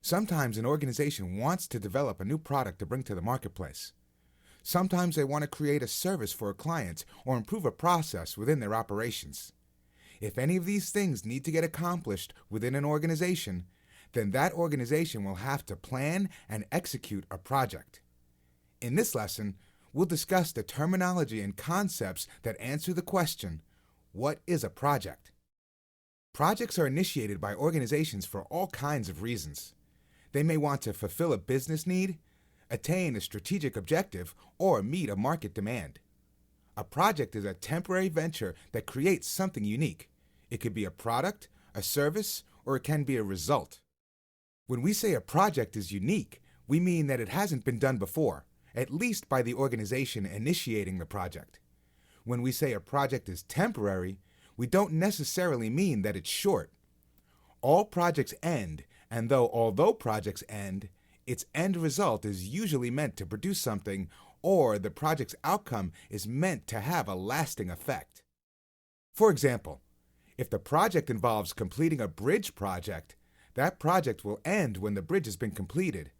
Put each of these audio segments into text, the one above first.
Sometimes an organization wants to develop a new product to bring to the marketplace. Sometimes they want to create a service for a client or improve a process within their operations. If any of these things need to get accomplished within an organization, then that organization will have to plan and execute a project. In this lesson, we'll discuss the terminology and concepts that answer the question, what is a project? Projects are initiated by organizations for all kinds of reasons. They may want to fulfill a business need, attain a strategic objective, or meet a market demand. A project is a temporary venture that creates something unique. It could be a product, a service, or it can be a result. When we say a project is unique, we mean that it hasn't been done before, at least by the organization initiating the project. When we say a project is temporary, we don't necessarily mean that it's short. All projects end, and although projects end, its end result is usually meant to produce something, or the project's outcome is meant to have a lasting effect. For example, if the project involves completing a bridge project, that project will end when the bridge has been completed,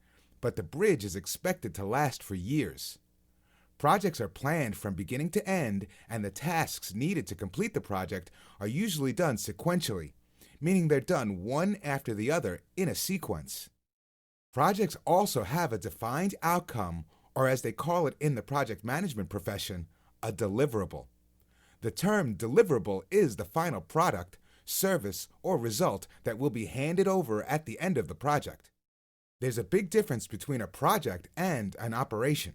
but the bridge is expected to last for years. Projects are planned from beginning to end, and the tasks needed to complete the project are usually done sequentially, meaning they're done one after the other in a sequence. Projects also have a defined outcome, or as they call it in the project management profession, a deliverable. The term deliverable is the final product, service, or result that will be handed over at the end of the project. There's a big difference between a project and an operation.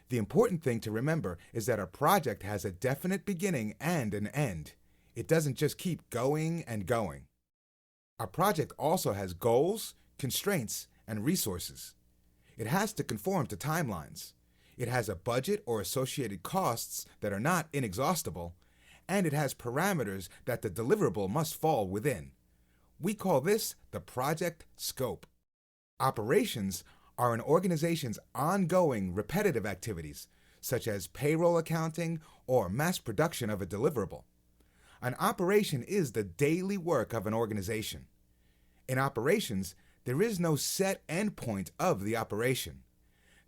The important thing to remember is that a project has a definite beginning and an end. It doesn't just keep going and going. A project also has goals, constraints, and resources. It has to conform to timelines. It has a budget or associated costs that are not inexhaustible, and it has parameters that the deliverable must fall within. We call this the project scope. Operations are an organization's ongoing repetitive activities, such as payroll accounting or mass production of a deliverable. An operation is the daily work of an organization. In operations, there is no set endpoint of the operation.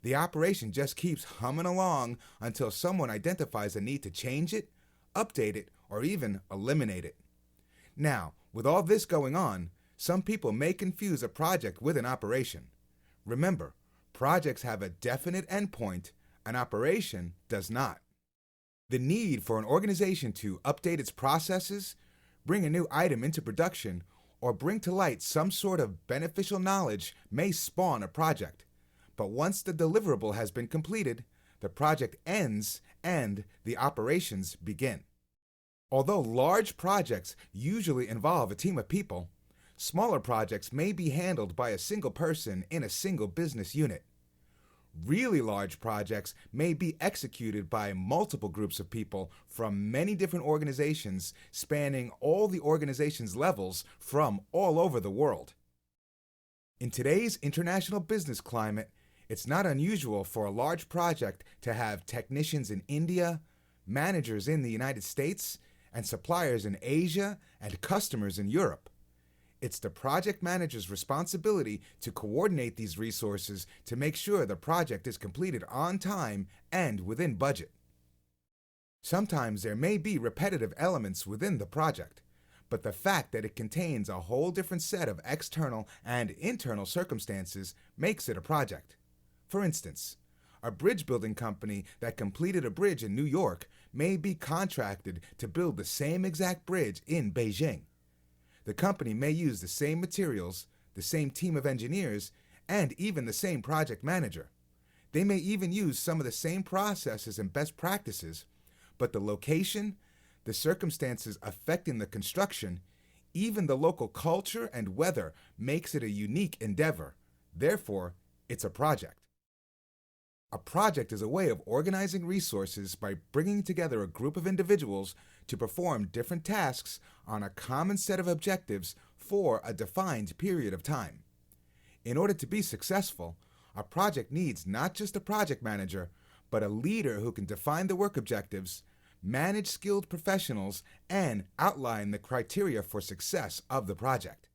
The operation just keeps humming along until someone identifies a need to change it, update it, or even eliminate it. Now, with all this going on, some people may confuse a project with an operation. Remember, projects have a definite endpoint, an operation does not. The need for an organization to update its processes, bring a new item into production, or bring to light some sort of beneficial knowledge may spawn a project. But once the deliverable has been completed, the project ends and the operations begin. Although large projects usually involve a team of people, smaller projects may be handled by a single person in a single business unit. Really large projects may be executed by multiple groups of people from many different organizations spanning all the organization's levels from all over the world. In today's international business climate, it's not unusual for a large project to have technicians in India, managers in the United States, and suppliers in Asia and customers in Europe. It's the project manager's responsibility to coordinate these resources to make sure the project is completed on time and within budget. Sometimes there may be repetitive elements within the project, but the fact that it contains a whole different set of external and internal circumstances makes it a project. For instance, a bridge building company that completed a bridge in New York may be contracted to build the same exact bridge in Beijing. The company may use the same materials, the same team of engineers, and even the same project manager. They may even use some of the same processes and best practices, but the location, the circumstances affecting the construction, even the local culture and weather makes it a unique endeavor. Therefore, it's a project. A project is a way of organizing resources by bringing together a group of individuals to perform different tasks on a common set of objectives for a defined period of time. In order to be successful, a project needs not just a project manager, but a leader who can define the work objectives, manage skilled professionals, and outline the criteria for success of the project.